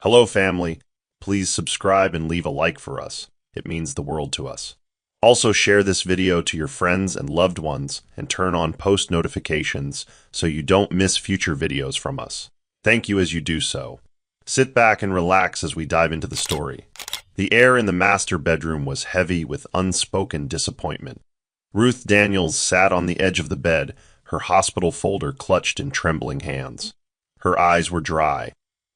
Hello, family. Please subscribe and leave a like for us. It means the world to us. Also, share this video to your friends and loved ones and turn on post notifications so you don't miss future videos from us. Thank you as you do so. Sit back and relax as we dive into the story. The air in the master bedroom was heavy with unspoken disappointment. Ruth Daniels sat on the edge of the bed, her hospital folder clutched in trembling hands. Her eyes were dry,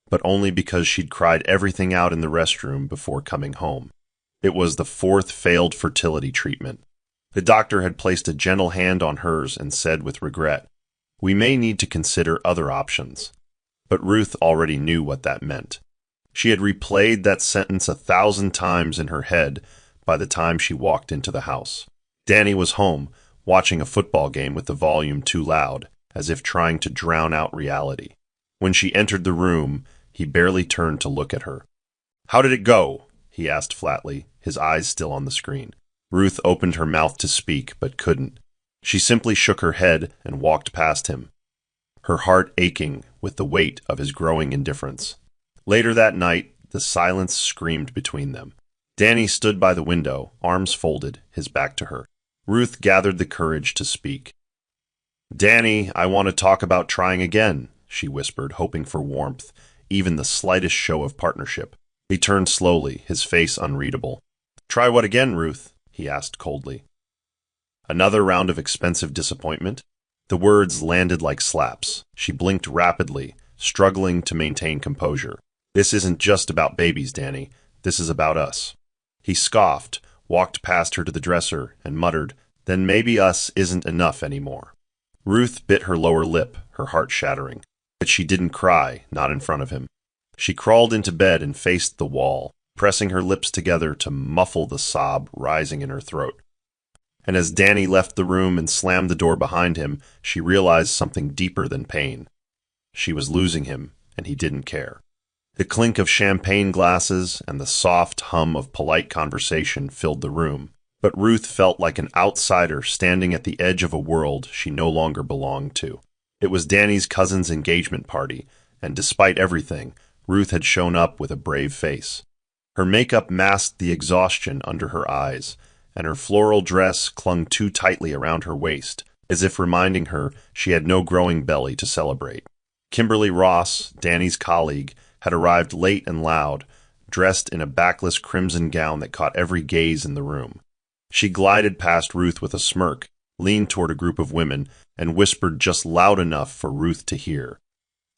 but only because she'd cried everything out in the restroom before coming home. It was the fourth failed fertility treatment. The doctor had placed a gentle hand on hers and said with regret, "We may need to consider other options." But Ruth already knew what that meant. She had replayed that sentence 1,000 times in her head by the time she walked into the house. Danny was home, watching a football game with the volume too loud, as if trying to drown out reality. When she entered the room, he barely turned to look at her. "How did it go?" he asked flatly, his eyes still on the screen. Ruth opened her mouth to speak, but couldn't. She simply shook her head and walked past him, her heart aching with the weight of his growing indifference. Later that night, the silence screamed between them. Danny stood by the window, arms folded, his back to her. Ruth gathered the courage to speak. "Danny, I want to talk about trying again," she whispered, hoping for warmth, even the slightest show of partnership. He turned slowly, his face unreadable. "Try what again, Ruth?" he asked coldly. "Another round of expensive disappointment?" The words landed like slaps. She blinked rapidly, struggling to maintain composure. "This isn't just about babies, Danny. This is about us." He scoffed, walked past her to the dresser, and muttered, "Then maybe us isn't enough anymore." Ruth bit her lower lip, her heart shattering. But she didn't cry, not in front of him. She crawled into bed and faced the wall, pressing her lips together to muffle the sob rising in her throat. And as Danny left the room and slammed the door behind him, she realized something deeper than pain. She was losing him, and he didn't care. The clink of champagne glasses and the soft hum of polite conversation filled the room, but Ruth felt like an outsider standing at the edge of a world she no longer belonged to. It was Danny's cousin's engagement party, and despite everything, Ruth had shown up with a brave face. Her makeup masked the exhaustion under her eyes, and her floral dress clung too tightly around her waist, as if reminding her she had no growing belly to celebrate. Kimberly Ross, Danny's colleague, had arrived late and loud, dressed in a backless crimson gown that caught every gaze in the room. She glided past Ruth with a smirk, leaned toward a group of women, and whispered just loud enough for Ruth to hear.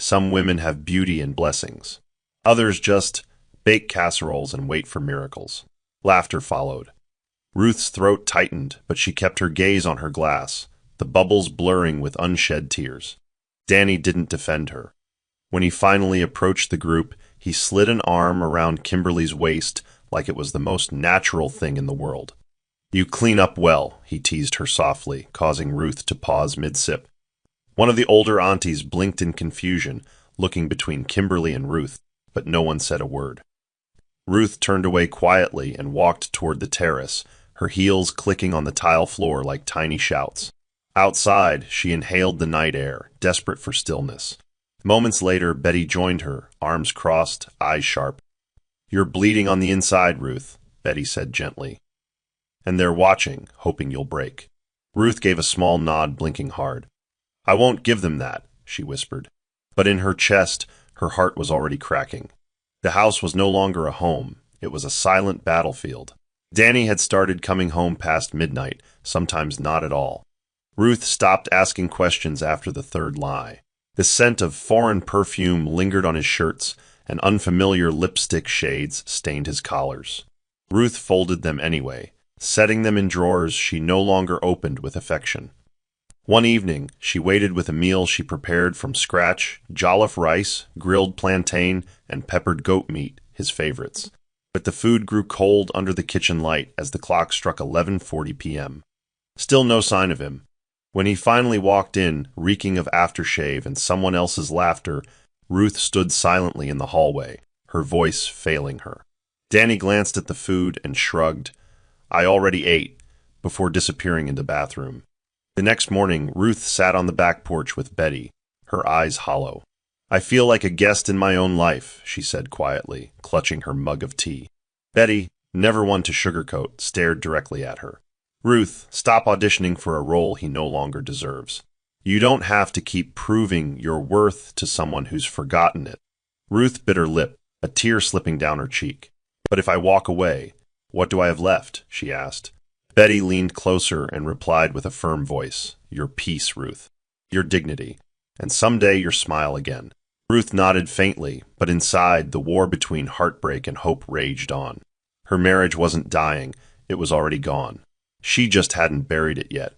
"Some women have beauty and blessings. Others just bake casseroles and wait for miracles." Laughter followed. Ruth's throat tightened, but she kept her gaze on her glass, the bubbles blurring with unshed tears. Danny didn't defend her. When he finally approached the group, he slid an arm around Kimberly's waist like it was the most natural thing in the world. "You clean up well," he teased her softly, causing Ruth to pause mid-sip. One of the older aunties blinked in confusion, looking between Kimberly and Ruth, but no one said a word. Ruth turned away quietly and walked toward the terrace, her heels clicking on the tile floor like tiny shouts. Outside, she inhaled the night air, desperate for stillness. Moments later, Betty joined her, arms crossed, eyes sharp. "You're bleeding on the inside, Ruth," Betty said gently. "And they're watching, hoping you'll break." Ruth gave a small nod, blinking hard. "I won't give them that," she whispered. But in her chest, her heart was already cracking. The house was no longer a home. It was a silent battlefield. Danny had started coming home past midnight, sometimes not at all. Ruth stopped asking questions after the third lie. The scent of foreign perfume lingered on his shirts, and unfamiliar lipstick shades stained his collars. Ruth folded them anyway, setting them in drawers she no longer opened with affection. One evening, she waited with a meal she prepared from scratch, jollof rice, grilled plantain, and peppered goat meat, his favorites. But the food grew cold under the kitchen light as the clock struck 11:40 p.m. Still no sign of him. When he finally walked in, reeking of aftershave and someone else's laughter, Ruth stood silently in the hallway, her voice failing her. Danny glanced at the food and shrugged, "I already ate," before disappearing into the bathroom. The next morning, Ruth sat on the back porch with Betty, her eyes hollow. I feel like a guest in my own life, she said quietly, clutching her mug of tea. Betty, never one to sugarcoat, stared directly at her. Ruth, stop auditioning for a role he no longer deserves. You don't have to keep proving your worth to someone who's forgotten it. Ruth bit her lip, a tear slipping down her cheek. But if I walk away, what do I have left? She asked. Betty leaned closer and replied with a firm voice. Your peace, Ruth. Your dignity. And someday your smile again. Ruth nodded faintly, but inside, the war between heartbreak and hope raged on. Her marriage wasn't dying, it was already gone. She just hadn't buried it yet.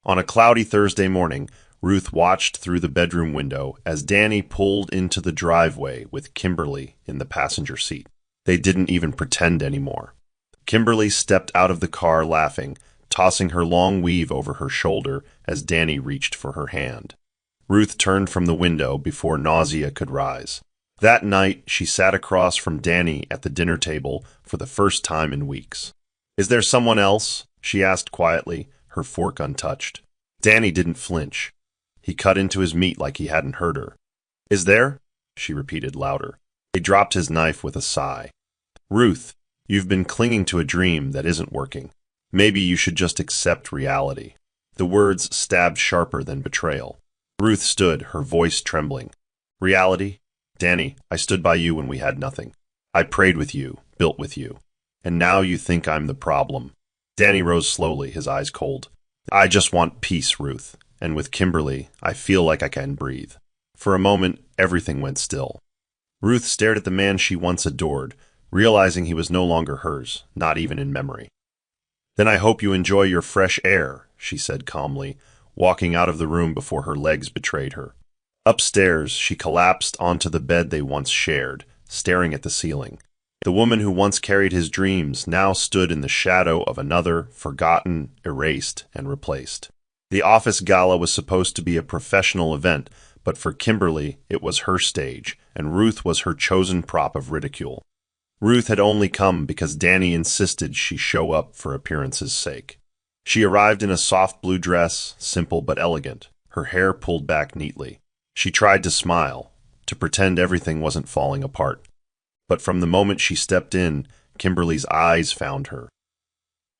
On a cloudy Thursday morning, Ruth watched through the bedroom window as Danny pulled into the driveway with Kimberly in the passenger seat. They didn't even pretend anymore. Kimberly stepped out of the car laughing, tossing her long weave over her shoulder as Danny reached for her hand. Ruth turned from the window before nausea could rise. That night, she sat across from Danny at the dinner table for the first time in weeks. Is there someone else? She asked quietly, her fork untouched. Danny didn't flinch. He cut into his meat like he hadn't heard her. Is there? She repeated louder. He dropped his knife with a sigh. Ruth, you've been clinging to a dream that isn't working. Maybe you should just accept reality. The words stabbed sharper than betrayal. Ruth stood, her voice trembling. Reality? Danny, I stood by you when we had nothing. I prayed with you, built with you. And now you think I'm the problem. Danny rose slowly, his eyes cold. I just want peace, Ruth. And with Kimberly, I feel like I can breathe. For a moment, everything went still. Ruth stared at the man she once adored, realizing he was no longer hers, not even in memory. Then I hope you enjoy your fresh air, she said calmly, walking out of the room before her legs betrayed her. Upstairs, she collapsed onto the bed they once shared, staring at the ceiling. The woman who once carried his dreams now stood in the shadow of another, forgotten, erased, and replaced. The office gala was supposed to be a professional event, but for Kimberly, it was her stage, and Ruth was her chosen prop of ridicule. Ruth had only come because Danny insisted she show up for appearance's sake. She arrived in a soft blue dress, simple but elegant, her hair pulled back neatly. She tried to smile, to pretend everything wasn't falling apart. But from the moment she stepped in, Kimberly's eyes found her.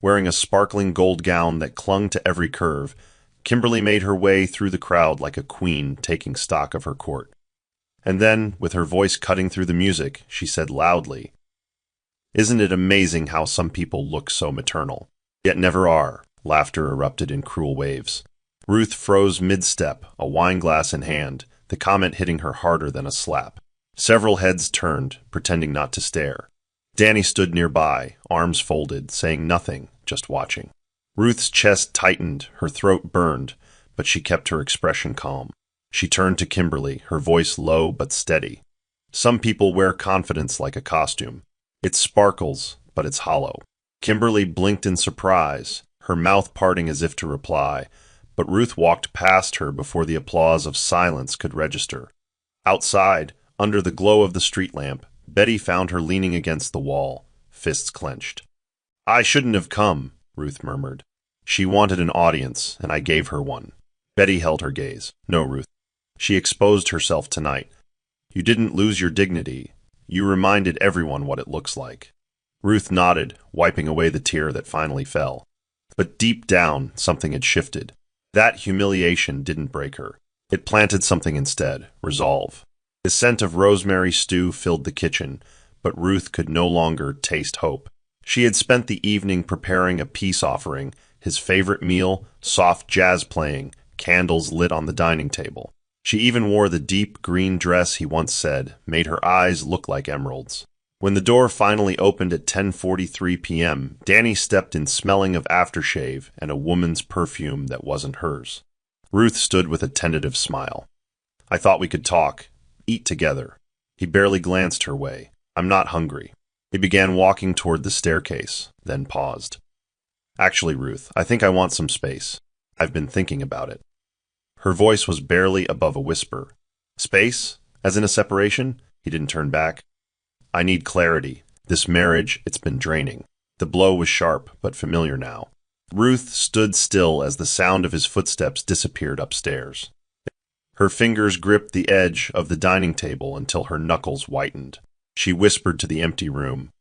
Wearing a sparkling gold gown that clung to every curve, Kimberly made her way through the crowd like a queen taking stock of her court. And then, with her voice cutting through the music, she said loudly, Isn't it amazing how some people look so maternal? Yet never are. Laughter erupted in cruel waves. Ruth froze mid-step, a wineglass in hand, the comment hitting her harder than a slap. Several heads turned, pretending not to stare. Danny stood nearby, arms folded, saying nothing, just watching. Ruth's chest tightened, her throat burned, but she kept her expression calm. She turned to Kimberly, her voice low but steady. Some people wear confidence like a costume. It sparkles, but it's hollow. Kimberly blinked in surprise, her mouth parting as if to reply, but Ruth walked past her before the applause of silence could register. Outside, under the glow of the street lamp, Betty found her leaning against the wall, fists clenched. I shouldn't have come, Ruth murmured. She wanted an audience, and I gave her one. Betty held her gaze. No, Ruth. She exposed herself tonight. You didn't lose your dignity. You reminded everyone what it looks like. Ruth nodded, wiping away the tear that finally fell. But deep down, something had shifted. That humiliation didn't break her. It planted something instead, resolve. The scent of rosemary stew filled the kitchen, but Ruth could no longer taste hope. She had spent the evening preparing a peace offering, his favorite meal, soft jazz playing, candles lit on the dining table. She even wore the deep green dress he once said made her eyes look like emeralds. When the door finally opened at 10:43 p.m., Danny stepped in smelling of aftershave and a woman's perfume that wasn't hers. Ruth stood with a tentative smile. I thought we could talk. Eat together. He barely glanced her way. I'm not hungry. He began walking toward the staircase, then paused. Actually, Ruth, I think I want some space. I've been thinking about it. Her voice was barely above a whisper. Space? As in a separation? He didn't turn back. I need clarity. This marriage, it's been draining. The blow was sharp, but familiar now. Ruth stood still as the sound of his footsteps disappeared upstairs. Her fingers gripped the edge of the dining table until her knuckles whitened. She whispered to the empty room,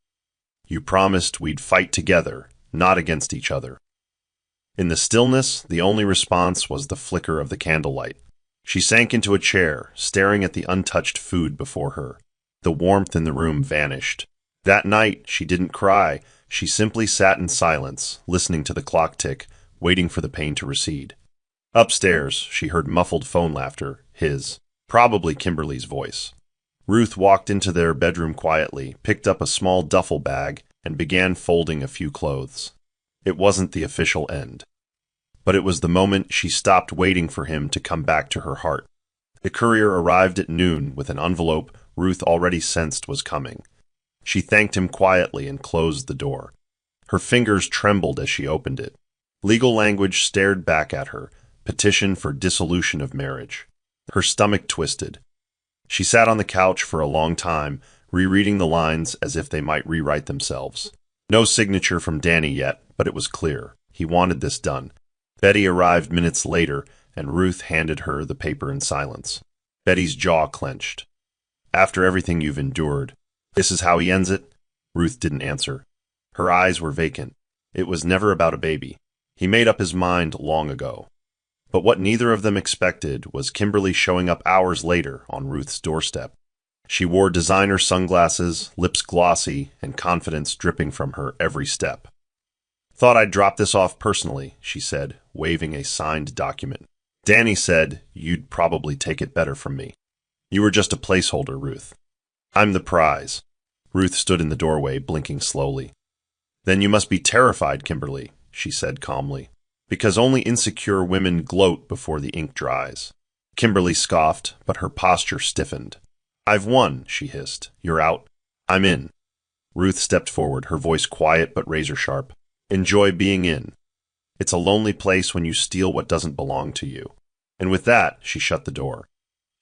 "You promised we'd fight together, not against each other." In the stillness, the only response was the flicker of the candlelight. She sank into a chair, staring at the untouched food before her. The warmth in the room vanished. That night, she didn't cry. She simply sat in silence, listening to the clock tick, waiting for the pain to recede. Upstairs, she heard muffled phone laughter, his, probably Kimberly's voice. Ruth walked into their bedroom quietly, picked up a small duffel bag, and began folding a few clothes. It wasn't the official end. But it was the moment she stopped waiting for him to come back to her heart. The courier arrived at noon with an envelope Ruth already sensed was coming. She thanked him quietly and closed the door. Her fingers trembled as she opened it. Legal language stared back at her, petition for dissolution of marriage. Her stomach twisted. She sat on the couch for a long time, rereading the lines as if they might rewrite themselves. No signature from Danny yet, but it was clear. He wanted this done. Betty arrived minutes later, and Ruth handed her the paper in silence. Betty's jaw clenched. "After everything you've endured, this is how he ends it?" Ruth didn't answer. Her eyes were vacant. It was never about a baby. He made up his mind long ago. But what neither of them expected was Kimberly showing up hours later on Ruth's doorstep. She wore designer sunglasses, lips glossy, and confidence dripping from her every step. "Thought I'd drop this off personally," she said, waving a signed document. "Danny said you'd probably take it better from me. You were just a placeholder, Ruth. I'm the prize." Ruth stood in the doorway, blinking slowly. "Then you must be terrified, Kimberly," she said calmly, "because only insecure women gloat before the ink dries." Kimberly scoffed, but her posture stiffened. "I've won," she hissed. "You're out. I'm in." Ruth stepped forward, her voice quiet but razor-sharp. "Enjoy being in. It's a lonely place when you steal what doesn't belong to you." And with that, she shut the door.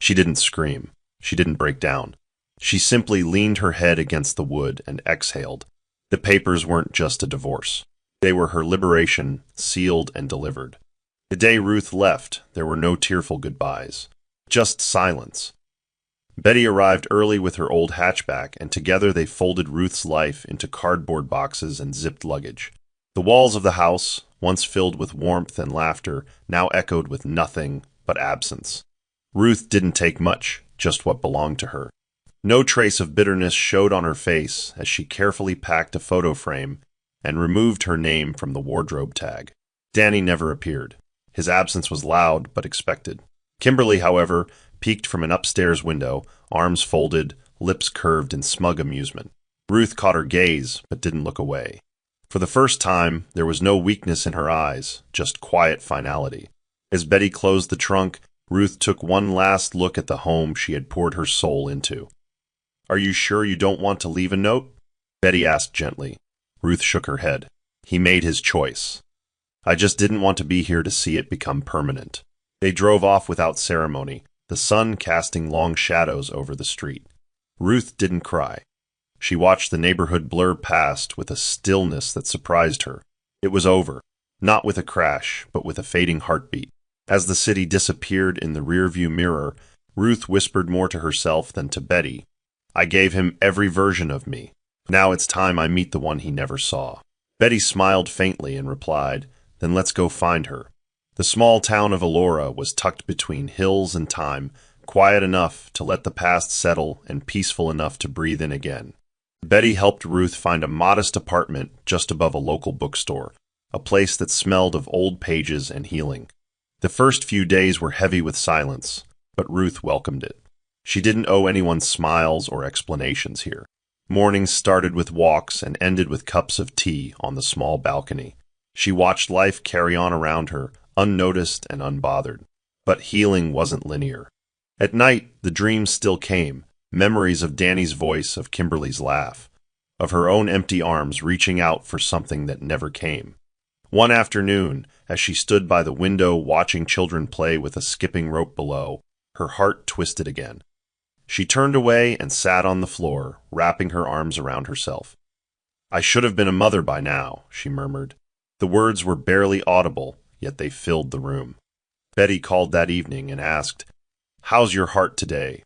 She didn't scream. She didn't break down. She simply leaned her head against the wood and exhaled. The papers weren't just a divorce. They were her liberation, sealed and delivered. The day Ruth left, there were no tearful goodbyes. Just silence. Betty arrived early with her old hatchback, and together they folded Ruth's life into cardboard boxes and zipped luggage. The walls of the house, once filled with warmth and laughter, now echoed with nothing but absence. Ruth didn't take much, just what belonged to her. No trace of bitterness showed on her face as she carefully packed a photo frame and removed her name from the wardrobe tag. Danny never appeared. His absence was loud but expected. Kimberly, however, peeked from an upstairs window, arms folded, lips curved in smug amusement. Ruth caught her gaze but didn't look away. For the first time, there was no weakness in her eyes, just quiet finality. As Betty closed the trunk, Ruth took one last look at the home she had poured her soul into. "Are you sure you don't want to leave a note?" Betty asked gently. Ruth shook her head. "He made his choice. I just didn't want to be here to see it become permanent." They drove off without ceremony, the sun casting long shadows over the street. Ruth didn't cry. She watched the neighborhood blur past with a stillness that surprised her. It was over, not with a crash, but with a fading heartbeat. As the city disappeared in the rearview mirror, Ruth whispered more to herself than to Betty. "I gave him every version of me. Now it's time I meet the one he never saw." Betty smiled faintly and replied, "Then let's go find her." The small town of Elora was tucked between hills and time, quiet enough to let the past settle and peaceful enough to breathe in again. Betty helped Ruth find a modest apartment just above a local bookstore, a place that smelled of old pages and healing. The first few days were heavy with silence, but Ruth welcomed it. She didn't owe anyone smiles or explanations here. Mornings started with walks and ended with cups of tea on the small balcony. She watched life carry on around her, unnoticed and unbothered. But healing wasn't linear. At night, the dreams still came, memories of Danny's voice, of Kimberly's laugh, of her own empty arms reaching out for something that never came. One afternoon, as she stood by the window watching children play with a skipping rope below, her heart twisted again. She turned away and sat on the floor, wrapping her arms around herself. "I should have been a mother by now," she murmured. The words were barely audible, yet they filled the room. Betty called that evening and asked, "How's your heart today?"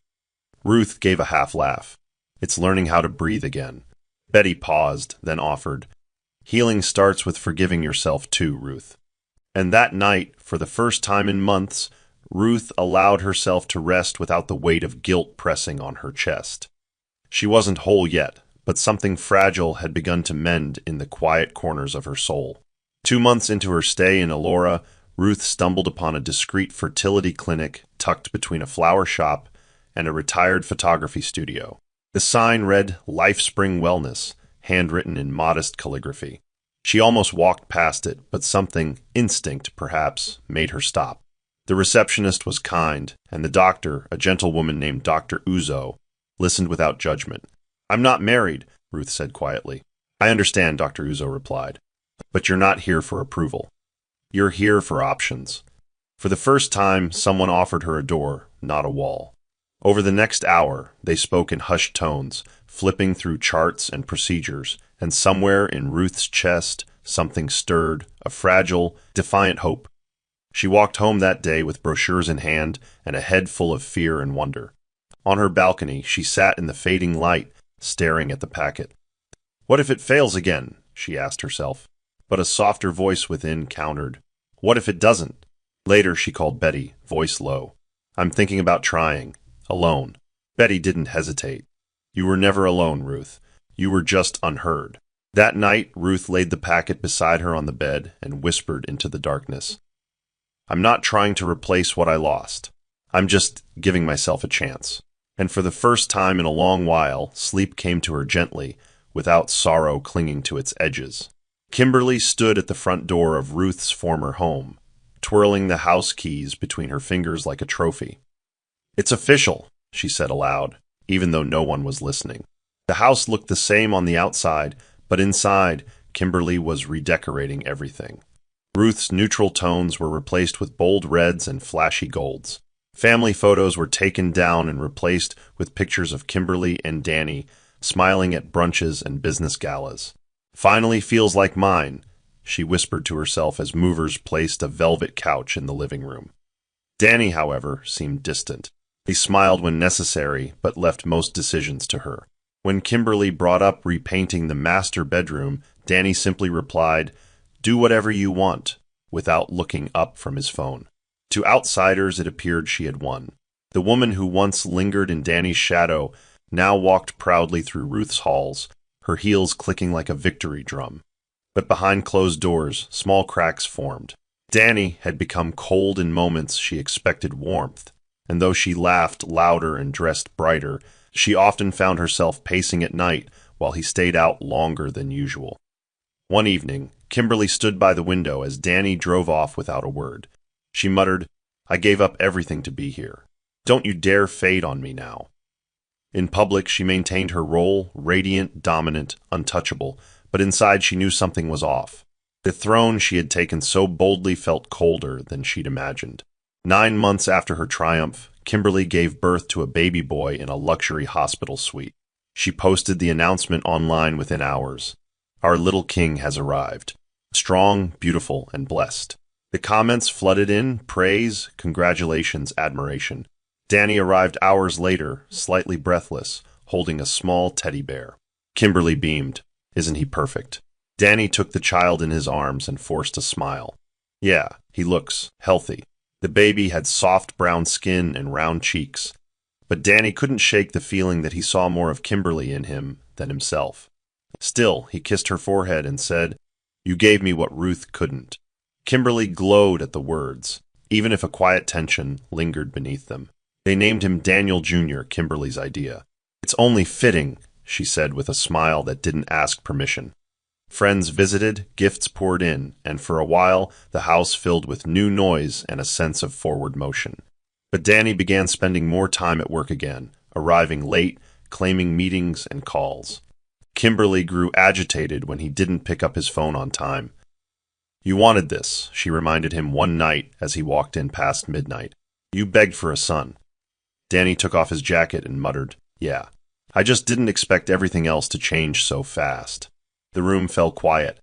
Ruth gave a half laugh. "It's learning how to breathe again." Betty paused, then offered, "Healing starts with forgiving yourself too, Ruth." And that night, for the first time in months, Ruth allowed herself to rest without the weight of guilt pressing on her chest. She wasn't whole yet, but something fragile had begun to mend in the quiet corners of her soul. 2 months into her stay in Elora, Ruth stumbled upon a discreet fertility clinic tucked between a flower shop and a retired photography studio. The sign read LifeSpring Wellness, handwritten in modest calligraphy. She almost walked past it, but something, instinct perhaps, made her stop. The receptionist was kind, and the doctor, a gentlewoman named Dr. Uzo, listened without judgment. "I'm not married," Ruth said quietly. "I understand," Dr. Uzo replied. "But you're not here for approval. You're here for options." For the first time, someone offered her a door, not a wall. Over the next hour, they spoke in hushed tones, flipping through charts and procedures, and somewhere in Ruth's chest, something stirred, a fragile, defiant hope. She walked home that day with brochures in hand and a head full of fear and wonder. On her balcony, she sat in the fading light, staring at the packet. "What if it fails again?" she asked herself. But a softer voice within countered, "What if it doesn't?" Later, she called Betty, voice low. "I'm thinking about trying. Alone." Betty didn't hesitate. "You were never alone, Ruth. You were just unheard." That night, Ruth laid the packet beside her on the bed and whispered into the darkness, "I'm not trying to replace what I lost. I'm just giving myself a chance." And for the first time in a long while, sleep came to her gently, without sorrow clinging to its edges. Kimberly stood at the front door of Ruth's former home, twirling the house keys between her fingers like a trophy. "It's official," she said aloud, even though no one was listening. The house looked the same on the outside, but inside, Kimberly was redecorating everything. Ruth's neutral tones were replaced with bold reds and flashy golds. Family photos were taken down and replaced with pictures of Kimberly and Danny smiling at brunches and business galas. "Finally feels like mine," she whispered to herself as movers placed a velvet couch in the living room. Danny, however, seemed distant. He smiled when necessary, but left most decisions to her. When Kimberly brought up repainting the master bedroom, Danny simply replied, "Do whatever you want," without looking up from his phone. To outsiders, it appeared she had won. The woman who once lingered in Danny's shadow now walked proudly through Ruth's halls, her heels clicking like a victory drum. But behind closed doors, small cracks formed. Danny had become cold in moments she expected warmth, and though she laughed louder and dressed brighter, she often found herself pacing at night while he stayed out longer than usual. One evening, Kimberly stood by the window as Danny drove off without a word. She muttered, "I gave up everything to be here. Don't you dare fade on me now." In public, she maintained her role, radiant, dominant, untouchable, but inside she knew something was off. The throne she had taken so boldly felt colder than she'd imagined. 9 months after her triumph, Kimberly gave birth to a baby boy in a luxury hospital suite. She posted the announcement online within hours. "Our little king has arrived. Strong, beautiful, and blessed." The comments flooded in, praise, congratulations, admiration. Danny arrived hours later, slightly breathless, holding a small teddy bear. Kimberly beamed. "Isn't he perfect?" Danny took the child in his arms and forced a smile. "Yeah, he looks healthy." The baby had soft brown skin and round cheeks, but Danny couldn't shake the feeling that he saw more of Kimberly in him than himself. Still, he kissed her forehead and said, "You gave me what Ruth couldn't." Kimberly glowed at the words, even if a quiet tension lingered beneath them. They named him Daniel Jr., Kimberly's idea. "It's only fitting," she said with a smile that didn't ask permission. Friends visited, gifts poured in, and for a while the house filled with new noise and a sense of forward motion. But Danny began spending more time at work again, arriving late, claiming meetings and calls. Kimberly grew agitated when he didn't pick up his phone on time. "You wanted this," she reminded him one night as he walked in past midnight. "You begged for a son." Danny took off his jacket and muttered, "Yeah. I just didn't expect everything else to change so fast." The room fell quiet.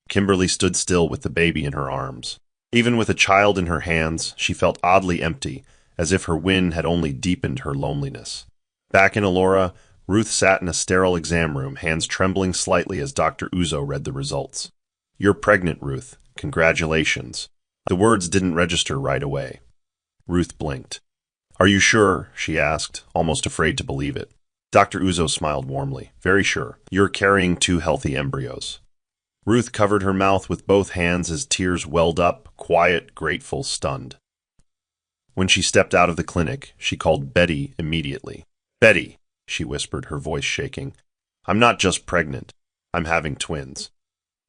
Kimberly stood still with the baby in her arms. Even with a child in her hands, she felt oddly empty, as if her win had only deepened her loneliness. Back in Elora, Ruth sat in a sterile exam room, hands trembling slightly as Dr. Uzo read the results. "You're pregnant, Ruth. Congratulations." The words didn't register right away. Ruth blinked. "Are you sure?" she asked, almost afraid to believe it. Dr. Uzo smiled warmly. "Very sure. You're carrying 2 healthy embryos." Ruth covered her mouth with both hands as tears welled up, quiet, grateful, stunned. When she stepped out of the clinic, she called Betty immediately. "Betty," she whispered, her voice shaking, "I'm not just pregnant. I'm having twins."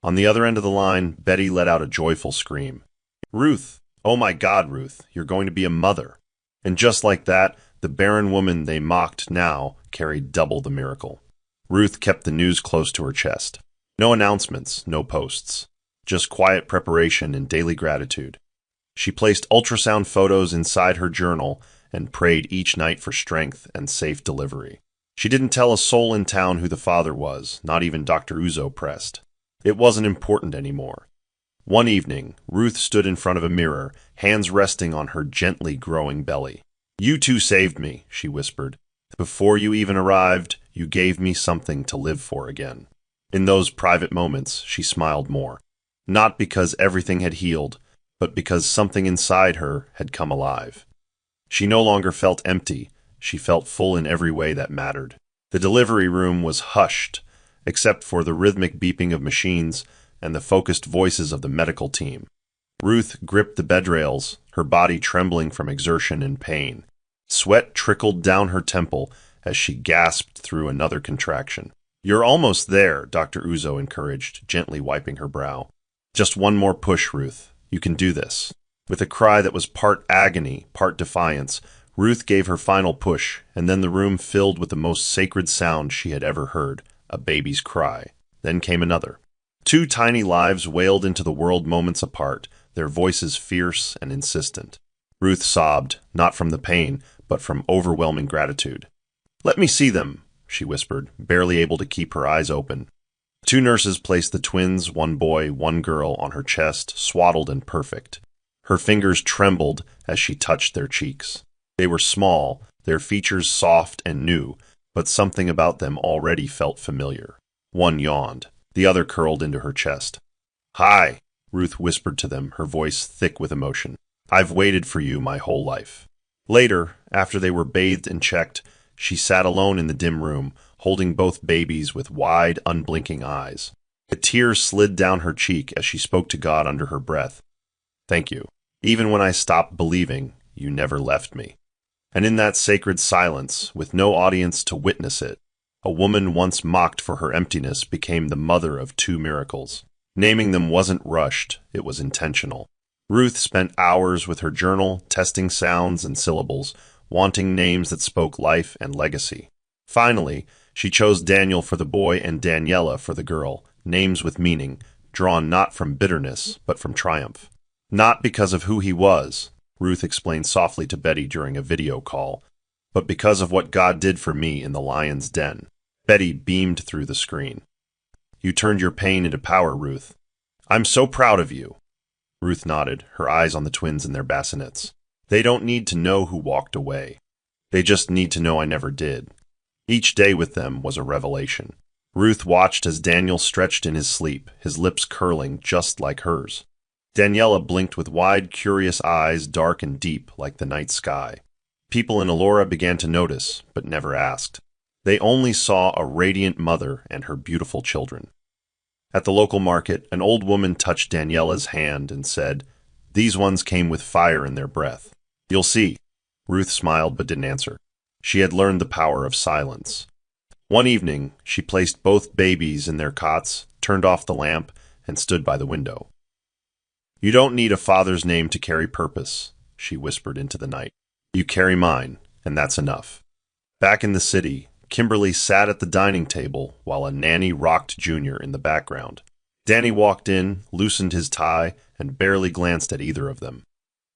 On the other end of the line, Betty let out a joyful scream. "Ruth! Oh my God, Ruth, you're going to be a mother." And just like that, the barren woman they mocked now carried double the miracle. Ruth kept the news close to her chest. No announcements, no posts. Just quiet preparation and daily gratitude. She placed ultrasound photos inside her journal and prayed each night for strength and safe delivery. She didn't tell a soul in town who the father was, not even Dr. Uzo pressed. It wasn't important anymore. One evening, Ruth stood in front of a mirror, hands resting on her gently growing belly. "You two saved me," she whispered. "Before you even arrived, you gave me something to live for again." In those private moments, she smiled more. Not because everything had healed, but because something inside her had come alive. She no longer felt empty. She felt full in every way that mattered. The delivery room was hushed, except for the rhythmic beeping of machines and the focused voices of the medical team. Ruth gripped the bed rails, her body trembling from exertion and pain. Sweat trickled down her temple as she gasped through another contraction. "You're almost there," Dr. Uzo encouraged, gently wiping her brow. "Just one more push, Ruth. You can do this." With a cry that was part agony, part defiance, Ruth gave her final push, and then the room filled with the most sacred sound she had ever heard, a baby's cry. Then came another. 2 tiny lives wailed into the world moments apart, their voices fierce and insistent. Ruth sobbed, not from the pain, but from overwhelming gratitude. "Let me see them," she whispered, barely able to keep her eyes open. 2 nurses placed the twins, 1 boy, 1 girl, on her chest, swaddled and perfect. Her fingers trembled as she touched their cheeks. They were small, their features soft and new, but something about them already felt familiar. One yawned. The other curled into her chest. "Hi," Ruth whispered to them, her voice thick with emotion. "I've waited for you my whole life." Later, after they were bathed and checked, she sat alone in the dim room, holding both babies with wide, unblinking eyes. A tear slid down her cheek as she spoke to God under her breath. "Thank you. Even when I stopped believing, you never left me." And in that sacred silence, with no audience to witness it, a woman once mocked for her emptiness became the mother of 2 miracles. Naming them wasn't rushed, it was intentional. Ruth spent hours with her journal, testing sounds and syllables, wanting names that spoke life and legacy. Finally, she chose Daniel for the boy and Daniela for the girl, names with meaning, drawn not from bitterness, but from triumph. "Not because of who he was," Ruth explained softly to Betty during a video call, "but because of what God did for me in the lion's den." Betty beamed through the screen. "You turned your pain into power, Ruth. I'm so proud of you." Ruth nodded, her eyes on the twins and their bassinets. "They don't need to know who walked away. They just need to know I never did." Each day with them was a revelation. Ruth watched as Daniel stretched in his sleep, his lips curling just like hers. Daniela blinked with wide, curious eyes, dark and deep like the night sky. People in Elora began to notice, but never asked. They only saw a radiant mother and her beautiful children. At the local market, an old woman touched Daniela's hand and said, "These ones came with fire in their breath. You'll see." Ruth smiled but didn't answer. She had learned the power of silence. One evening, she placed both babies in their cots, turned off the lamp, and stood by the window. "You don't need a father's name to carry purpose," she whispered into the night. "You carry mine, and that's enough." Back in the city, Kimberly sat at the dining table while a nanny rocked Junior in the background. Danny walked in, loosened his tie, and barely glanced at either of them.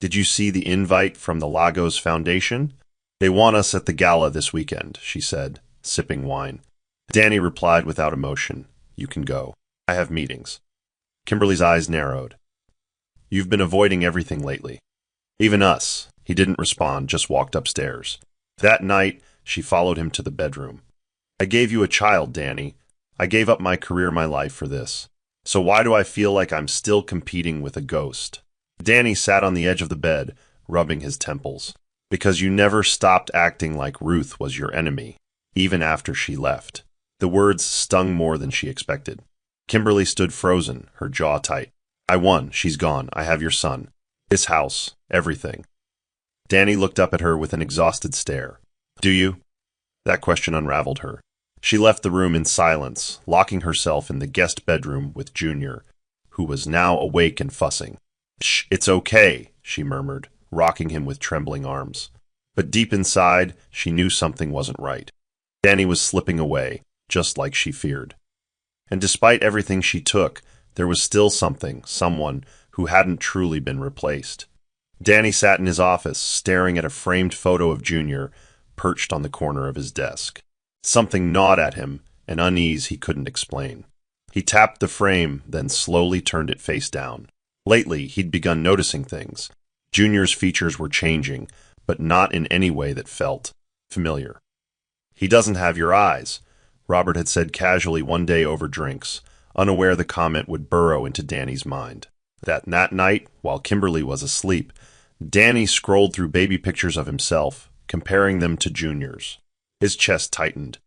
"Did you see the invite from the Lagos Foundation? They want us at the gala this weekend," she said, sipping wine. Danny replied without emotion, "You can go. I have meetings." Kimberly's eyes narrowed. "You've been avoiding everything lately. Even us," He didn't respond, just walked upstairs. That night, she followed him to the bedroom. I gave you a child, Danny. I gave up my career, my life for this. So why do I feel like I'm still competing with a ghost? Danny sat on the edge of the bed, rubbing his temples. Because you never stopped acting like Ruth was your enemy, even after she left. The words stung more than she expected. Kimberly stood frozen, her jaw tight. I won. She's gone. I have your son. This house. Everything. Danny looked up at her with an exhausted stare. Do you? That question unraveled her. She left the room in silence, locking herself in the guest bedroom with Junior, who was now awake and fussing. Shh, it's okay, she murmured, rocking him with trembling arms. But deep inside, she knew something wasn't right. Danny was slipping away, just like she feared. And despite everything she took, there was still someone who hadn't truly been replaced. Danny sat in his office, staring at a framed photo of Junior perched on the corner of his desk. Something gnawed at him, an unease he couldn't explain. He tapped the frame, then slowly turned it face down. Lately, he'd begun noticing things. Junior's features were changing, but not in any way that felt familiar. He doesn't have your eyes, Robert had said casually one day over drinks, unaware the comment would burrow into Danny's mind. That night, while Kimberly was asleep, Danny scrolled through baby pictures of himself, comparing them to Junior's. His chest tightened.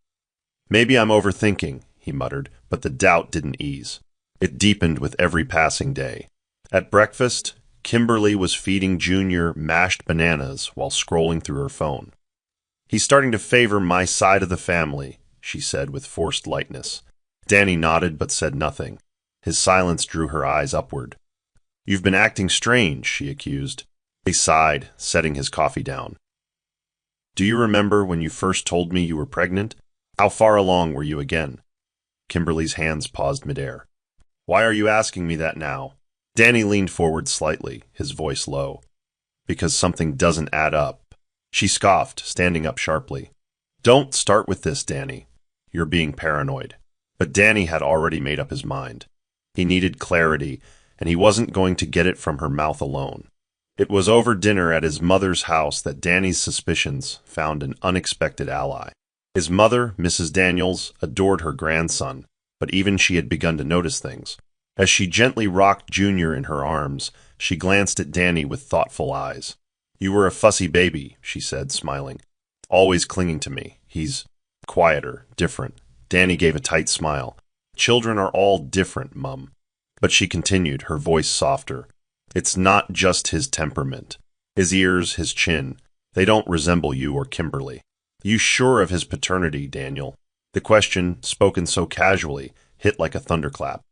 Maybe I'm overthinking, he muttered, but the doubt didn't ease. It deepened with every passing day. At breakfast, Kimberly was feeding Junior mashed bananas while scrolling through her phone. He's starting to favor my side of the family, she said with forced lightness. Danny nodded but said nothing. His silence drew her eyes upward. You've been acting strange, she accused. He sighed, setting his coffee down. Do you remember when you first told me you were pregnant? How far along were you again? Kimberly's hands paused midair. Why are you asking me that now? Danny leaned forward slightly, his voice low. Because something doesn't add up. She scoffed, standing up sharply. Don't start with this, Danny. You're being paranoid. But Danny had already made up his mind. He needed clarity, and he wasn't going to get it from her mouth alone. It was over dinner at his mother's house that Danny's suspicions found an unexpected ally. His mother, Mrs. Daniels, adored her grandson, but even she had begun to notice things. As she gently rocked Junior in her arms, she glanced at Danny with thoughtful eyes. You were a fussy baby, she said, smiling. Always clinging to me. He's quieter, different. Danny gave a tight smile. Children are all different, Mum. But she continued, her voice softer. It's not just his temperament. His ears, his chin. They don't resemble you or Kimberly. You sure of his paternity, Daniel? The question, spoken so casually, hit like a thunderclap.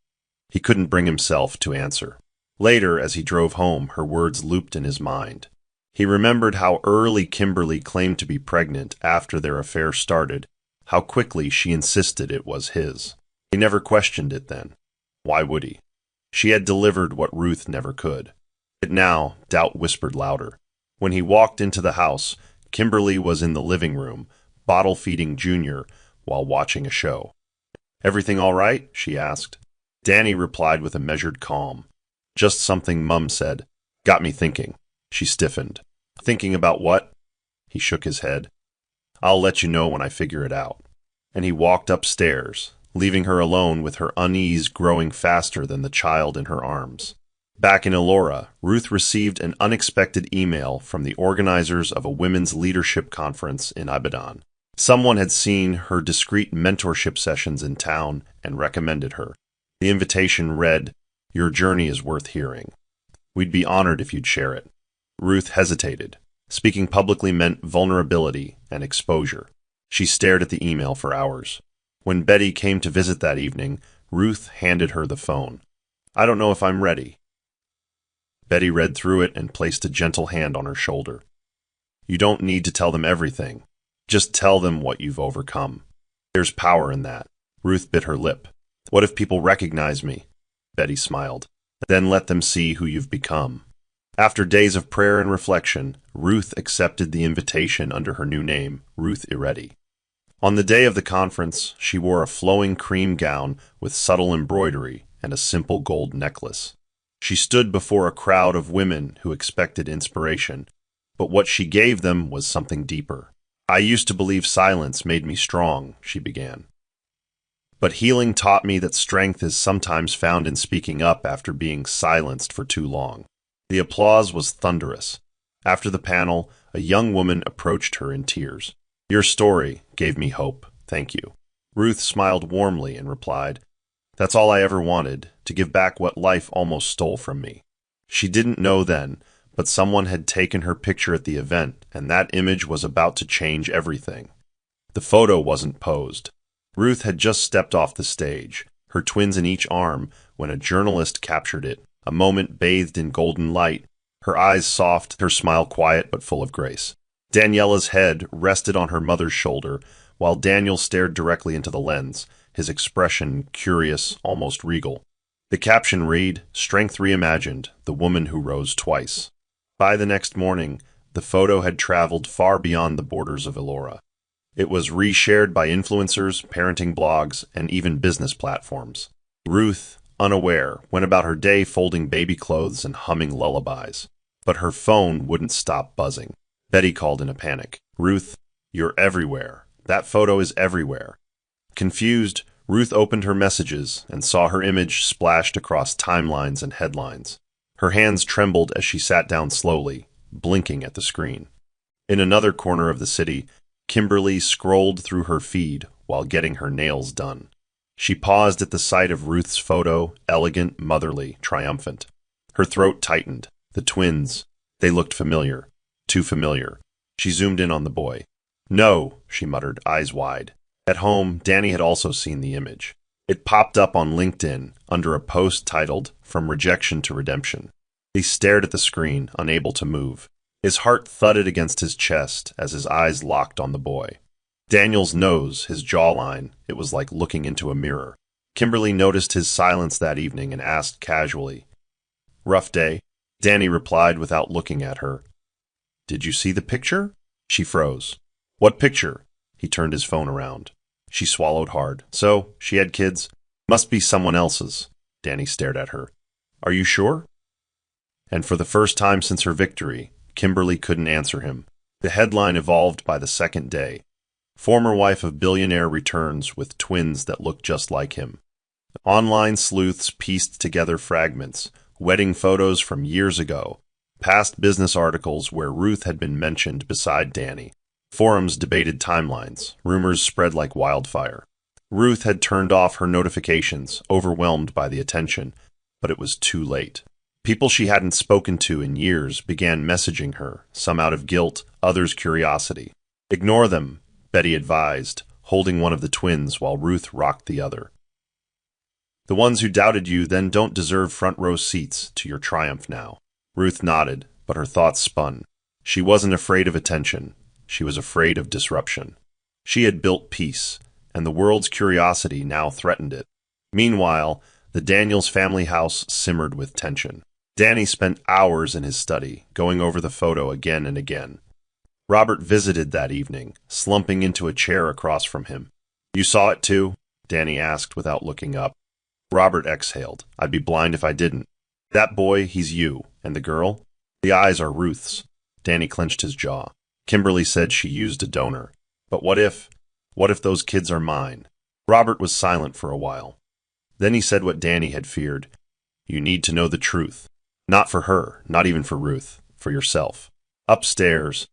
He couldn't bring himself to answer. Later, as he drove home, her words looped in his mind. He remembered how early Kimberly claimed to be pregnant after their affair started, how quickly she insisted it was his. He never questioned it then. Why would he? She had delivered what Ruth never could. But now, doubt whispered louder. When he walked into the house, Kimberly was in the living room, bottle-feeding Junior while watching a show. Everything all right? She asked. Danny replied with a measured calm. Just something Mum said. Got me thinking. She stiffened. Thinking about what? He shook his head. I'll let you know when I figure it out. And he walked upstairs, leaving her alone with her unease growing faster than the child in her arms. Back in Elora, Ruth received an unexpected email from the organizers of a women's leadership conference in Ibadan. Someone had seen her discreet mentorship sessions in town and recommended her. The invitation read, Your journey is worth hearing. We'd be honored if you'd share it. Ruth hesitated. Speaking publicly meant vulnerability and exposure. She stared at the email for hours. When Betty came to visit that evening, Ruth handed her the phone. I don't know if I'm ready. Betty read through it and placed a gentle hand on her shoulder. You don't need to tell them everything. Just tell them what you've overcome. There's power in that. Ruth bit her lip. What if people recognize me? Betty smiled. Then let them see who you've become. After days of prayer and reflection, Ruth accepted the invitation under her new name, Ruth Iretti. On the day of the conference, she wore a flowing cream gown with subtle embroidery and a simple gold necklace. She stood before a crowd of women who expected inspiration, But what she gave them was something deeper. "I used to believe silence made me strong," she began. "But healing taught me that strength is sometimes found in speaking up after being silenced for too long." The applause was thunderous. After the panel, a young woman approached her in tears. "Your story gave me hope. Thank you." Ruth smiled warmly and replied, "That's all I ever wanted, to give back what life almost stole from me." She didn't know then, but someone had taken her picture at the event, and that image was about to change everything. The photo wasn't posed. Ruth had just stepped off the stage, her twins in each arm, when a journalist captured it, a moment bathed in golden light, her eyes soft, her smile quiet but full of grace. Daniela's head rested on her mother's shoulder, while Daniel stared directly into the lens, his expression curious, almost regal. The caption read, "Strength Reimagined, the woman who rose twice." By the next morning, the photo had traveled far beyond the borders of Elora. It was reshared by influencers, parenting blogs, and even business platforms. Ruth, unaware, went about her day folding baby clothes and humming lullabies. But her phone wouldn't stop buzzing. Betty called in a panic. "Ruth, you're everywhere. That photo is everywhere." Confused, Ruth opened her messages and saw her image splashed across timelines and headlines. Her hands trembled as she sat down slowly, blinking at the screen. In another corner of the city, Kimberly scrolled through her feed while getting her nails done. She paused at the sight of Ruth's photo, elegant, motherly, triumphant. Her throat tightened. The twins, they looked familiar. Too familiar. She zoomed in on the boy. "No," she muttered, eyes wide. At home, Danny had also seen the image. It popped up on LinkedIn under a post titled, "From Rejection to Redemption." He stared at the screen, unable to move. His heart thudded against his chest as his eyes locked on the boy. Daniel's nose, his jawline, it was like looking into a mirror. Kimberly noticed his silence that evening and asked casually, "Rough day?" Danny replied without looking at her, "Did you see the picture?" She froze. "What picture?" He turned his phone around. She swallowed hard. "So, she had kids? Must be someone else's." Danny stared at her. "Are you sure?" And for the first time since her victory, Kimberly couldn't answer him. The headline evolved by the second day. "Former wife of billionaire returns with twins that look just like him." Online sleuths pieced together fragments, wedding photos from years ago, past business articles where Ruth had been mentioned beside Danny. Forums debated timelines. Rumors spread like wildfire. Ruth had turned off her notifications, overwhelmed by the attention, but it was too late. People she hadn't spoken to in years began messaging her, some out of guilt, others curiosity. "Ignore them," Betty advised, holding one of the twins while Ruth rocked the other. "The ones who doubted you then don't deserve front row seats to your triumph now." Ruth nodded, but her thoughts spun. She wasn't afraid of attention. She was afraid of disruption. She had built peace, and the world's curiosity now threatened it. Meanwhile, the Daniels family house simmered with tension. Danny spent hours in his study, going over the photo again and again. Robert visited that evening, slumping into a chair across from him. "You saw it too?" Danny asked without looking up. Robert exhaled. "I'd be blind if I didn't." "That boy, he's you. And the girl?" "The eyes are Ruth's." Danny clenched his jaw. "Kimberly said she used a donor. But what if those kids are mine?" Robert was silent for a while. Then he said what Danny had feared. "You need to know the truth. Not for her, not even for Ruth, for yourself." Upstairs,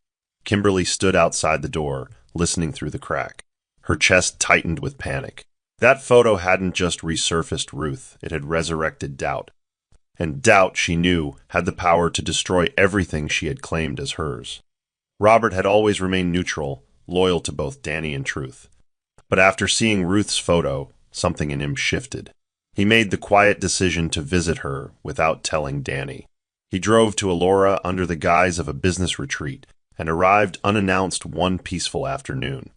Kimberly stood outside the door, listening through the crack. Her chest tightened with panic. That photo hadn't just resurfaced Ruth, it had resurrected doubt. And doubt, she knew, had the power to destroy everything she had claimed as hers. Robert had always remained neutral, loyal to both Danny and Truth. But after seeing Ruth's photo, something in him shifted. He made the quiet decision to visit her without telling Danny. He drove to Elora under the guise of a business retreat and arrived unannounced one peaceful afternoon.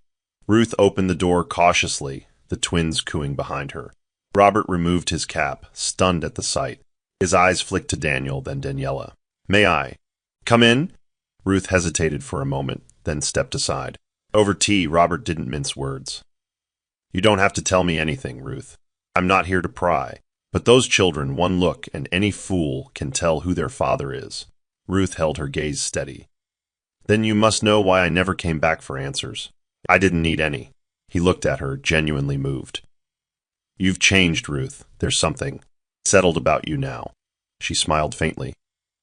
Ruth opened the door cautiously, the twins cooing behind her. Robert removed his cap, stunned at the sight. His eyes flicked to Daniel, then Daniela. "May I?" "Come in?" Ruth hesitated for a moment, then stepped aside. Over tea, Robert didn't mince words. "You don't have to tell me anything, Ruth. I'm not here to pry. But those children, one look, and any fool can tell who their father is." Ruth held her gaze steady. Then you must know why I never came back for answers. I didn't need any. He looked at her, genuinely moved. You've changed, Ruth. There's something settled about you now. She smiled faintly.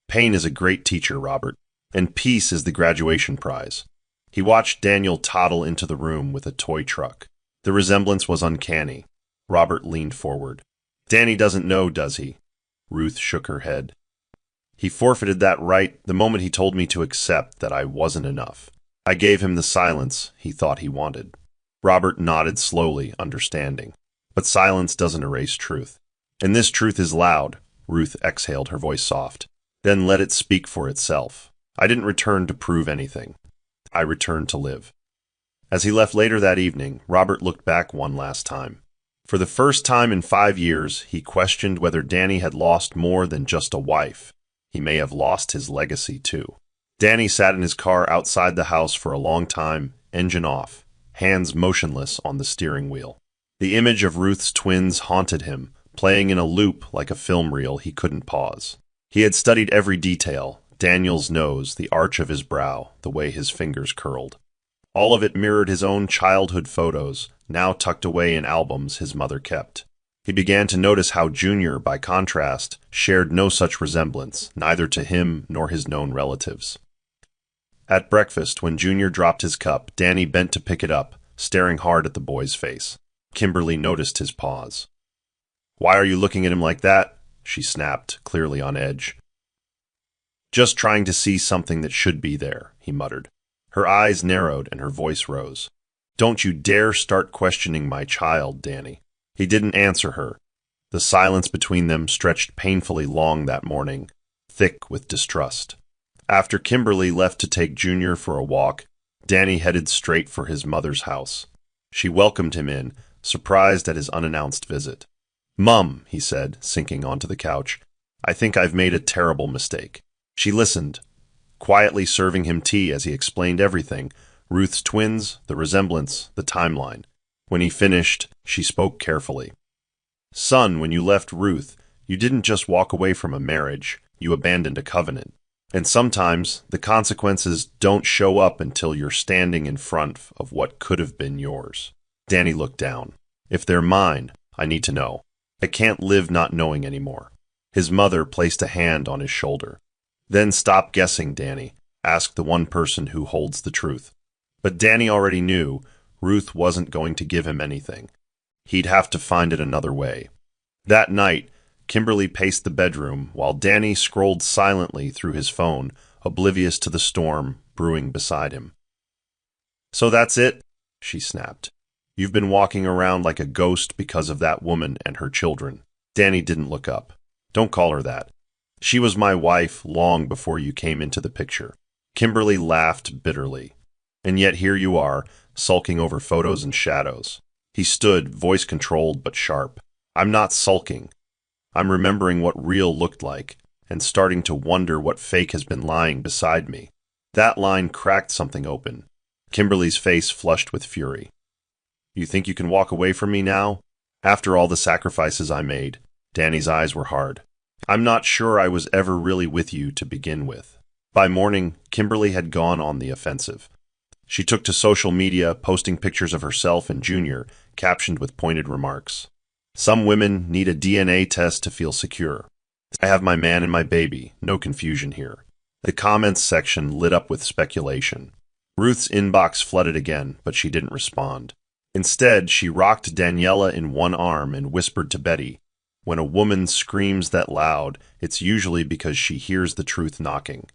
Pain is a great teacher, Robert, and peace is the graduation prize. He watched Daniel toddle into the room with a toy truck. The resemblance was uncanny. Robert leaned forward. Danny doesn't know, does he? Ruth shook her head. He forfeited that right the moment he told me to accept that I wasn't enough. I gave him the silence he thought he wanted. Robert nodded slowly, understanding. But silence doesn't erase truth. And this truth is loud. Ruth exhaled, her voice soft. Then let it speak for itself. I didn't return to prove anything. I returned to live. As he left later that evening, Robert looked back one last time. For the first time in 5 years, he questioned whether Danny had lost more than just a wife. He may have lost his legacy, too. Danny sat in his car outside the house for a long time, engine off, hands motionless on the steering wheel. The image of Ruth's twins haunted him, playing in a loop like a film reel he couldn't pause. He had studied every detail, Daniel's nose, the arch of his brow, the way his fingers curled. All of it mirrored his own childhood photos, now tucked away in albums his mother kept. He began to notice how Junior, by contrast, shared no such resemblance, neither to him nor his known relatives. At breakfast, when Junior dropped his cup, Danny bent to pick it up, staring hard at the boy's face. Kimberly noticed his pause. Why are you looking at him like that? She snapped, clearly on edge. Just trying to see something that should be there, he muttered. Her eyes narrowed and her voice rose. Don't you dare start questioning my child, Danny. He didn't answer her. The silence between them stretched painfully long that morning, thick with distrust. After Kimberly left to take Junior for a walk, Danny headed straight for his mother's house. She welcomed him in, surprised at his unannounced visit. Mum, he said, sinking onto the couch, I think I've made a terrible mistake. She listened, quietly serving him tea as he explained everything, Ruth's twins, the resemblance, the timeline. When he finished, she spoke carefully. Son, when you left Ruth, you didn't just walk away from a marriage, you abandoned a covenant. And sometimes the consequences don't show up until you're standing in front of what could have been yours. Danny looked down. If they're mine, I need to know. I can't live not knowing anymore. His mother placed a hand on his shoulder. Then stop guessing, Danny. Ask the one person who holds the truth. But Danny already knew Ruth wasn't going to give him anything. He'd have to find it another way. That night, Kimberly paced the bedroom while Danny scrolled silently through his phone, oblivious to the storm brewing beside him. So that's it, she snapped. You've been walking around like a ghost because of that woman and her children. Danny didn't look up. Don't call her that. She was my wife long before you came into the picture. Kimberly laughed bitterly. And yet here you are, sulking over photos and shadows. He stood, voice controlled but sharp. I'm not sulking. I'm remembering what real looked like, and starting to wonder what fake has been lying beside me. That line cracked something open. Kimberly's face flushed with fury. You think you can walk away from me now? After all the sacrifices I made. Danny's eyes were hard. I'm not sure I was ever really with you to begin with. By morning, Kimberly had gone on the offensive. She took to social media, posting pictures of herself and Junior, captioned with pointed remarks. Some women need a DNA test to feel secure. I have my man and my baby, no confusion here. The comments section lit up with speculation. Ruth's inbox flooded again, but she didn't respond. Instead, she rocked Daniela in one arm and whispered to Betty, when a woman screams that loud, it's usually because she hears the truth knocking.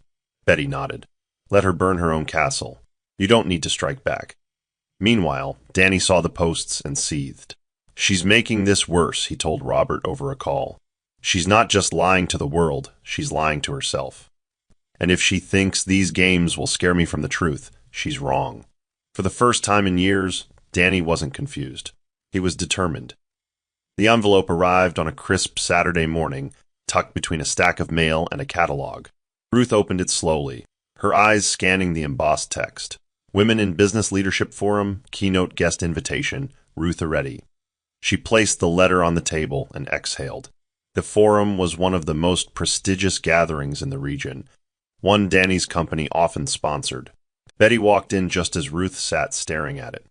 Betty nodded. Let her burn her own castle. You don't need to strike back. Meanwhile, Danny saw the posts and seethed. She's making this worse, he told Robert over a call. She's not just lying to the world, she's lying to herself. And if she thinks these games will scare me from the truth, she's wrong. For the first time in years, Danny wasn't confused. He was determined. The envelope arrived on a crisp Saturday morning, tucked between a stack of mail and a catalog. Ruth opened it slowly, her eyes scanning the embossed text. Women in Business Leadership Forum, keynote guest invitation, Ruth Aretti. She placed the letter on the table and exhaled. The forum was one of the most prestigious gatherings in the region, one Danny's company often sponsored. Betty walked in just as Ruth sat staring at it.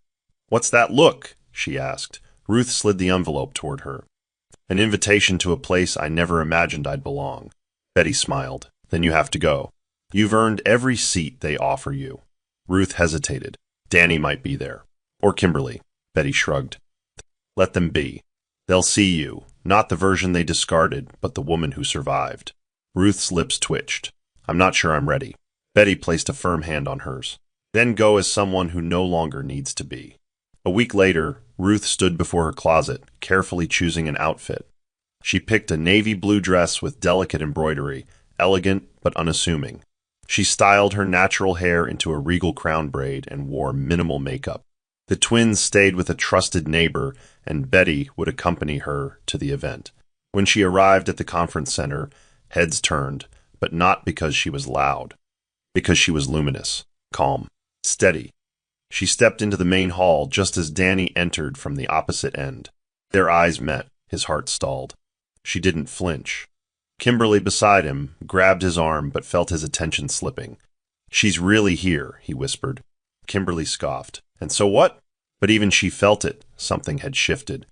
"What's that look?" she asked. Ruth slid the envelope toward her. "An invitation to a place I never imagined I'd belong." Betty smiled. "Then you have to go. You've earned every seat they offer you." Ruth hesitated. Danny might be there. Or Kimberly. Betty shrugged. "Let them be. They'll see you, not the version they discarded, but the woman who survived." Ruth's lips twitched. "I'm not sure I'm ready." Betty placed a firm hand on hers. "Then go as someone who no longer needs to be." A week later, Ruth stood before her closet, carefully choosing an outfit. She picked a navy blue dress with delicate embroidery, elegant but unassuming. She styled her natural hair into a regal crown braid and wore minimal makeup. The twins stayed with a trusted neighbor, and Betty would accompany her to the event. When she arrived at the conference center, heads turned, but not because she was loud. Because she was luminous, calm, steady. She stepped into the main hall just as Danny entered from the opposite end. Their eyes met. His heart stalled. She didn't flinch. Kimberly beside him grabbed his arm but felt his attention slipping. "She's really here," he whispered. Kimberly scoffed. "And so what?" But even she felt it. Something had shifted.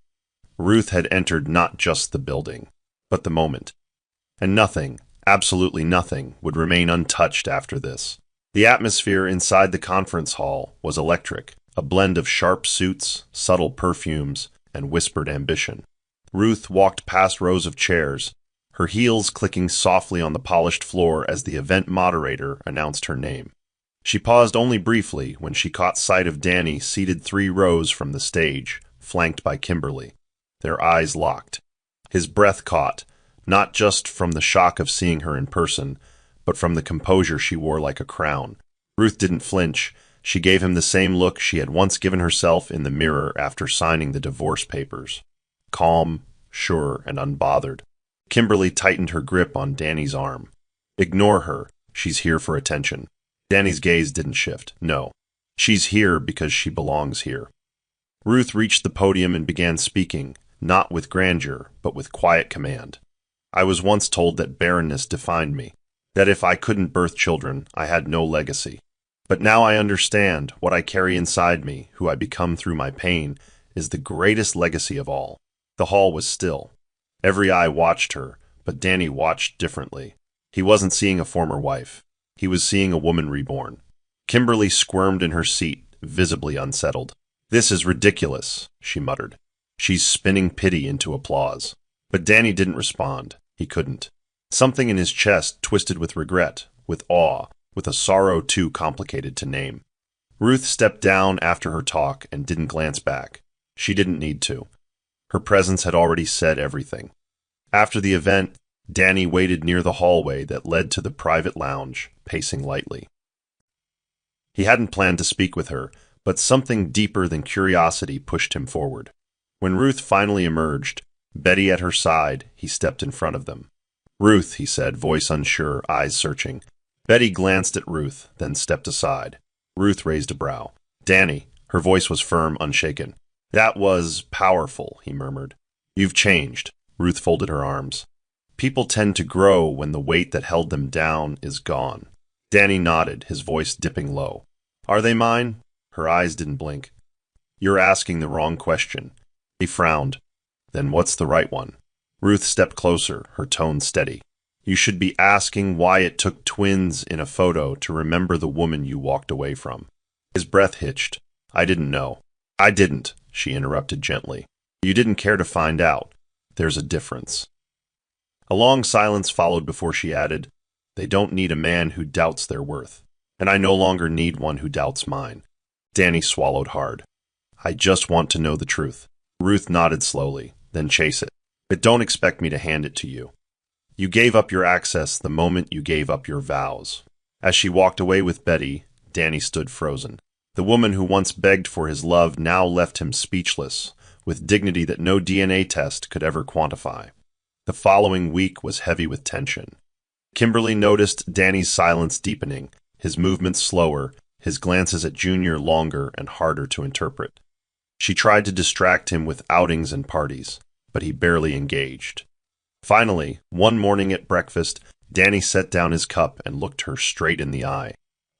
Ruth had entered not just the building, but the moment. And nothing, absolutely nothing, would remain untouched after this. The atmosphere inside the conference hall was electric, a blend of sharp suits, subtle perfumes, and whispered ambition. Ruth walked past rows of chairs, her heels clicking softly on the polished floor as the event moderator announced her name. She paused only briefly when she caught sight of Danny seated 3 rows from the stage, flanked by Kimberly. Their eyes locked. His breath caught, not just from the shock of seeing her in person, but from the composure she wore like a crown. Ruth didn't flinch. She gave him the same look she had once given herself in the mirror after signing the divorce papers. Calm, sure, and unbothered. Kimberly tightened her grip on Danny's arm. "Ignore her. She's here for attention." Danny's gaze didn't shift. "No. She's here because she belongs here." Ruth reached the podium and began speaking, not with grandeur, but with quiet command. "I was once told that barrenness defined me, that if I couldn't birth children, I had no legacy. But now I understand what I carry inside me, who I become through my pain, is the greatest legacy of all." The hall was still. Every eye watched her, but Danny watched differently. He wasn't seeing a former wife. He was seeing a woman reborn. Kimberly squirmed in her seat, visibly unsettled. "This is ridiculous," she muttered. "She's spinning pity into applause." But Danny didn't respond. He couldn't. Something in his chest twisted with regret, with awe, with a sorrow too complicated to name. Ruth stepped down after her talk and didn't glance back. She didn't need to. Her presence had already said everything. After the event, Danny waited near the hallway that led to the private lounge, pacing lightly. He hadn't planned to speak with her, but something deeper than curiosity pushed him forward. When Ruth finally emerged, Betty at her side, he stepped in front of them. "Ruth," he said, voice unsure, eyes searching. Betty glanced at Ruth, then stepped aside. Ruth raised a brow. "Danny," her voice was firm, unshaken. "That was powerful," he murmured. "You've changed." Ruth folded her arms. "People tend to grow when the weight that held them down is gone." Danny nodded, his voice dipping low. "Are they mine?" Her eyes didn't blink. "You're asking the wrong question." He frowned. "Then what's the right one?" Ruth stepped closer, her tone steady. "You should be asking why it took twins in a photo to remember the woman you walked away from." His breath hitched. "I didn't know." "I didn't," she interrupted gently. "You didn't care to find out. There's a difference." A long silence followed before she added, "They don't need a man who doubts their worth, and I no longer need one who doubts mine." Danny swallowed hard. "I just want to know the truth." Ruth nodded slowly, "Then chase it. But don't expect me to hand it to you. You gave up your access the moment you gave up your vows." As she walked away with Betty, Danny stood frozen. The woman who once begged for his love now left him speechless, with dignity that no DNA test could ever quantify. The following week was heavy with tension. Kimberly noticed Danny's silence deepening, his movements slower, his glances at Junior longer and harder to interpret. She tried to distract him with outings and parties, but he barely engaged. Finally, one morning at breakfast, Danny set down his cup and looked her straight in the eye.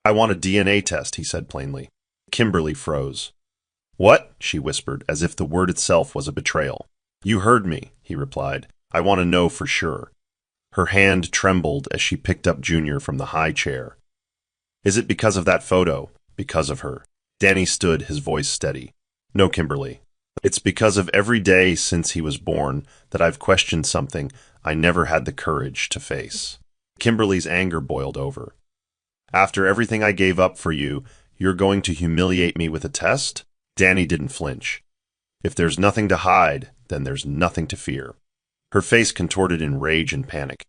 "I want a DNA test," he said plainly. Kimberly froze. "What?" she whispered, as if the word itself was a betrayal. "You heard me," he replied. "I want to know for sure." Her hand trembled as she picked up Junior from the high chair. "Is it because of that photo?" "Because of her." Danny stood, his voice steady. "No, Kimberly. It's because of every day since he was born that I've questioned something I never had the courage to face." Kimberly's anger boiled over. "After everything I gave up for you, you're going to humiliate me with a test?" Danny didn't flinch. "If there's nothing to hide, then there's nothing to fear." Her face contorted in rage and panic.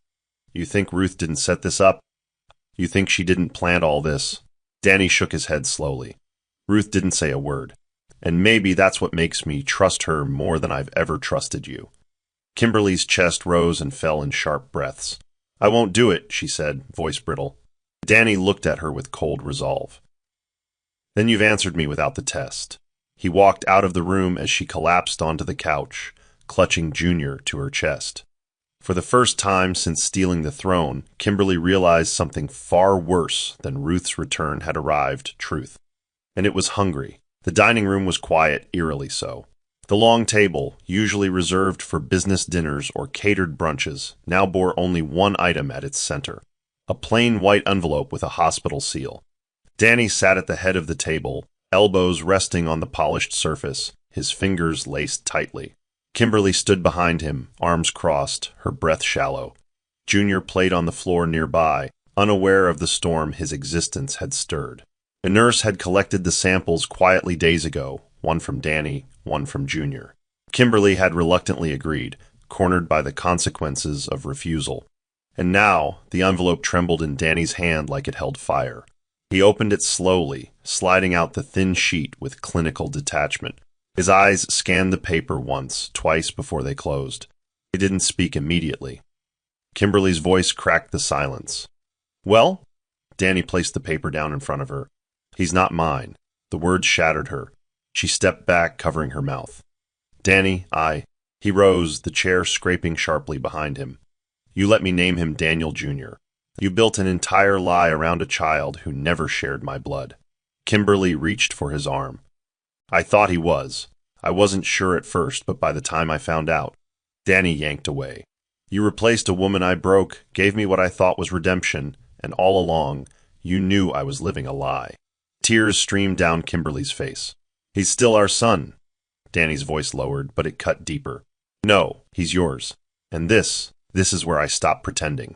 "You think Ruth didn't set this up? You think she didn't plant all this?" Danny shook his head slowly. "Ruth didn't say a word. And maybe that's what makes me trust her more than I've ever trusted you." Kimberly's chest rose and fell in sharp breaths. "I won't do it," she said, voice brittle. Danny looked at her with cold resolve. "Then you've answered me without the test." He walked out of the room as she collapsed onto the couch, clutching Junior to her chest. For the first time since stealing the throne, Kimberly realized something far worse than Ruth's return had arrived, truth. And it was hungry. The dining room was quiet, eerily so. The long table, usually reserved for business dinners or catered brunches, now bore only one item at its center: a plain white envelope with a hospital seal. Danny sat at the head of the table, elbows resting on the polished surface, his fingers laced tightly. Kimberly stood behind him, arms crossed, her breath shallow. Junior played on the floor nearby, unaware of the storm his existence had stirred. A nurse had collected the samples quietly days ago, one from Danny, one from Junior. Kimberly had reluctantly agreed, cornered by the consequences of refusal. And now, the envelope trembled in Danny's hand like it held fire. He opened it slowly, sliding out the thin sheet with clinical detachment. His eyes scanned the paper once, twice before they closed. He didn't speak immediately. Kimberly's voice cracked the silence. "Well?" Danny placed the paper down in front of her. "He's not mine." The words shattered her. She stepped back, covering her mouth. "Danny, He rose, the chair scraping sharply behind him. "You let me name him Daniel Jr. You built an entire lie around a child who never shared my blood." Kimberly reached for his arm. "I thought he was. I wasn't sure at first, but by the time I found out." Danny yanked away. "You replaced a woman I broke, gave me what I thought was redemption, and all along, you knew I was living a lie." Tears streamed down Kimberly's face. "He's still our son." Danny's voice lowered, but it cut deeper. "No, he's yours. And this is where I stop pretending."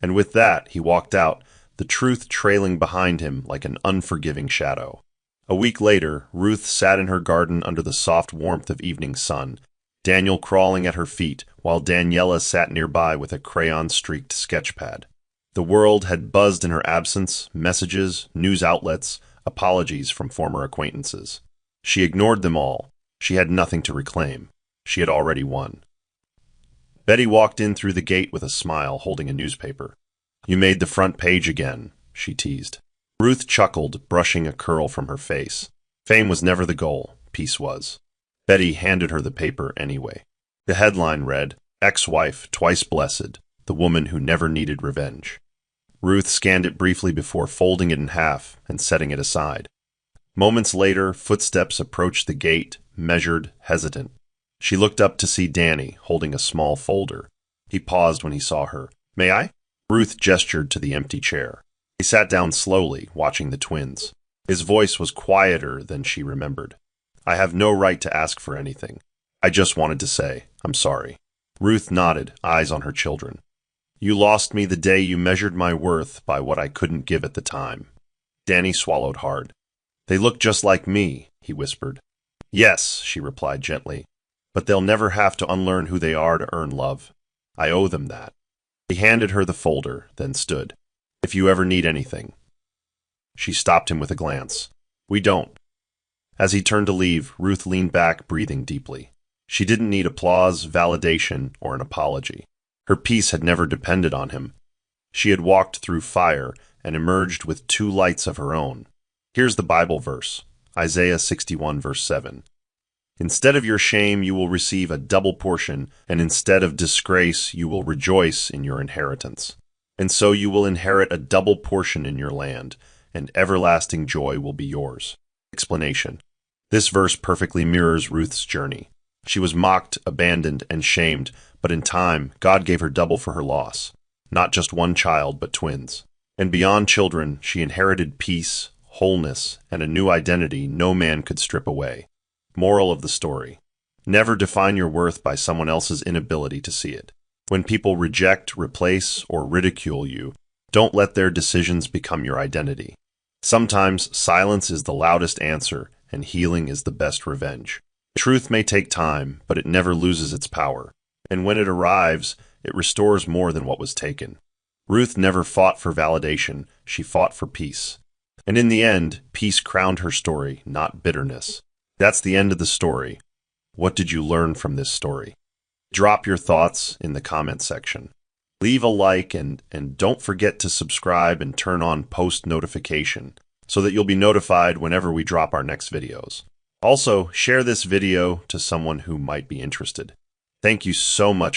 And with that, he walked out, the truth trailing behind him like an unforgiving shadow. A week later, Ruth sat in her garden under the soft warmth of evening sun, Daniel crawling at her feet, while Daniela sat nearby with a crayon-streaked sketchpad. The world had buzzed in her absence, messages, news outlets, apologies from former acquaintances. She ignored them all. She had nothing to reclaim. She had already won. Betty walked in through the gate with a smile, holding a newspaper. "You made the front page again," she teased. Ruth chuckled, brushing a curl from her face. Fame was never the goal, peace was. Betty handed her the paper anyway. The headline read, "Ex-wife twice blessed, the woman who never needed revenge." Ruth scanned it briefly before folding it in half and setting it aside. Moments later, footsteps approached the gate, measured, hesitant. She looked up to see Danny, holding a small folder. He paused when he saw her. "May I?" Ruth gestured to the empty chair. He sat down slowly, watching the twins. His voice was quieter than she remembered. "I have no right to ask for anything. I just wanted to say, I'm sorry." Ruth nodded, eyes on her children. "You lost me the day you measured my worth by what I couldn't give at the time." Danny swallowed hard. "They look just like me," he whispered. "Yes," she replied gently, "but they'll never have to unlearn who they are to earn love. I owe them that." He handed her the folder, then stood. "If you ever need anything." She stopped him with a glance. "We don't." As he turned to leave, Ruth leaned back, breathing deeply. She didn't need applause, validation, or an apology. Her peace had never depended on him. She had walked through fire and emerged with two lights of her own. Here's the Bible verse, Isaiah 61, verse 7. "Instead of your shame, you will receive a double portion, and instead of disgrace, you will rejoice in your inheritance." And so you will inherit a double portion in your land, and everlasting joy will be yours. Explanation. This verse perfectly mirrors Ruth's journey. She was mocked, abandoned, and shamed, but in time, God gave her double for her loss. Not just one child, but twins. And beyond children, she inherited peace, wholeness, and a new identity no man could strip away. Moral of the story. Never define your worth by someone else's inability to see it. When people reject, replace, or ridicule you, don't let their decisions become your identity. Sometimes silence is the loudest answer, and healing is the best revenge. Truth may take time, but it never loses its power. And when it arrives, it restores more than what was taken. Ruth never fought for validation, she fought for peace. And in the end, peace crowned her story, not bitterness. That's the end of the story. What did you learn from this story? Drop your thoughts in the comment section. Leave a like and don't forget to subscribe and turn on post notification so that you'll be notified whenever we drop our next videos. Also, share this video to someone who might be interested. Thank you so much